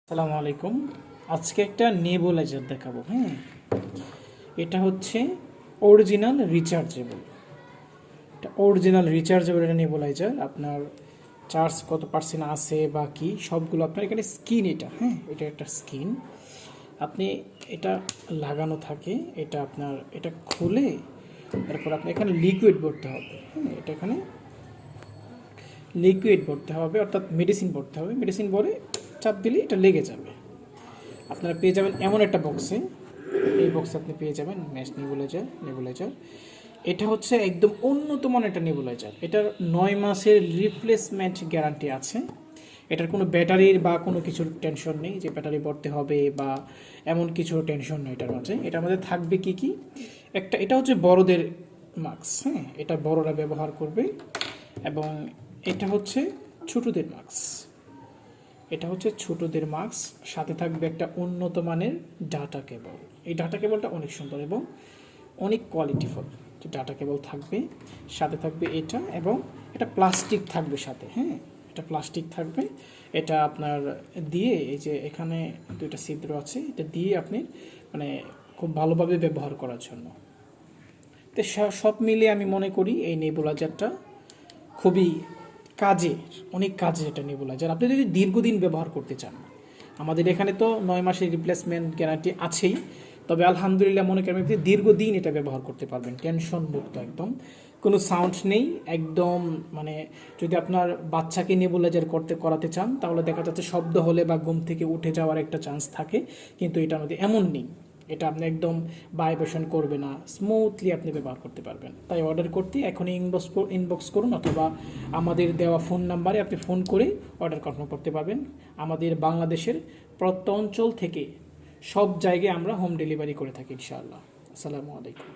আসসালামু আলাইকুম। আজকে একটা নেবুলাইজার দেখাবো। হ্যাঁ, এটা হচ্ছে অরিজিনাল রিচার্জেবল। এটা অরিজিনাল রিচার্জেবল একটা নেবুলাইজার। আপনার চার্জ কত পার্সেন্ট আছে বা কি সবগুলো আপনার এখানে স্কিন, এটা হ্যাঁ, এটা একটা স্কিন। আপনি এটা লাগানো থাকে, এটা আপনার এটা খুলে তারপর আপনি এখানে লিকুইড ভরতে হবে। হ্যাঁ, এটা এখানে লিকুইড ভরতে হবে, অর্থাৎ মেডিসিন ভরতে হবে। মেডিসিন ভরে চাপ দিলে এটা লেগে যাবে। আপনারা পেয়ে যাবেন এমন একটা বক্সে, এই বক্সে আপনি পেয়ে যাবেন ম্যাশ নেবুলাইজার। এটা হচ্ছে একদম উন্নত মানের একটা নেবুলাইজার। এটার 9 মাসের রিপ্লেসমেন্ট গ্যারান্টি আছে। এটার কোনো ব্যাটারির বা কোনো কিছুর টেনশন নেই যে ব্যাটারি ভরতে হবে বা এমন কিছু টেনশন নেই এটার মাঝে। এটার মধ্যে থাকবে কি কি, এটা হচ্ছে বড়দের মাস্ক। হ্যাঁ, এটা বড়রা ব্যবহার করবে। এবং এটা হচ্ছে ছোটদের মাস্ক। এটা হচ্ছে ছোটদের মাস্ক। সাথে থাকবে একটা উন্নত মানের ডাটা কেবল। এই ডাটা কেবলটা অনেক সুন্দর এবং অনেক কোয়ালিটিফুল। ডাটা কেবল থাকবে, সাথে থাকবে এটা, এবং এটা প্লাস্টিক থাকবে সাথে। হ্যাঁ, এটা প্লাস্টিক থাকবে। এটা আপনার দিয়ে, এই যে এখানে দুইটা ছিদ্র আছে, এটা দিয়ে আপনি মানে খুব ভালোভাবে ব্যবহার করার জন্য। তো সব মিলিয়ে আমি মনে করি এই নেবুলাইজারটা খুবই কাজের, অনেক কাজের এটা নেবুলাইজার। আপনি যদি দীর্ঘদিন ব্যবহার করতে চান, আমাদের এখানে তো 9 মাসের রিপ্লেসমেন্ট গ্যারান্টি আছেই। তবে আলহামদুলিল্লাহ মনে করেন আপনি দীর্ঘদিন এটা ব্যবহার করতে পারবেন টেনশন মুক্ত, একদম কোনো সাউন্ড নেই একদম। মানে যদি আপনার বাচ্চাকে নেবুলাইজার করাতে চান, তাহলে দেখা যাচ্ছে শব্দ হলে বা ঘুম থেকে উঠে যাওয়ার একটা চান্স থাকে, কিন্তু এটার মধ্যে এমন নেই। এটা আপনি একদম ভাইব্রেশন করবে না, স্মুথলি আপনি ব্যবহার করতে পারবেন। তাই অর্ডার করতে এখনই ইনবক্স করুন, অথবা আমাদের দেওয়া ফোন নাম্বারে আপনি ফোন করে অর্ডার কনফার্ম করতে পারবেন। আমাদের বাংলাদেশের প্রত্যন্ত অঞ্চল থেকে সব জায়গায় আমরা হোম ডেলিভারি করে থাকি ইনশাআল্লাহ। আসসালামু আলাইকুম।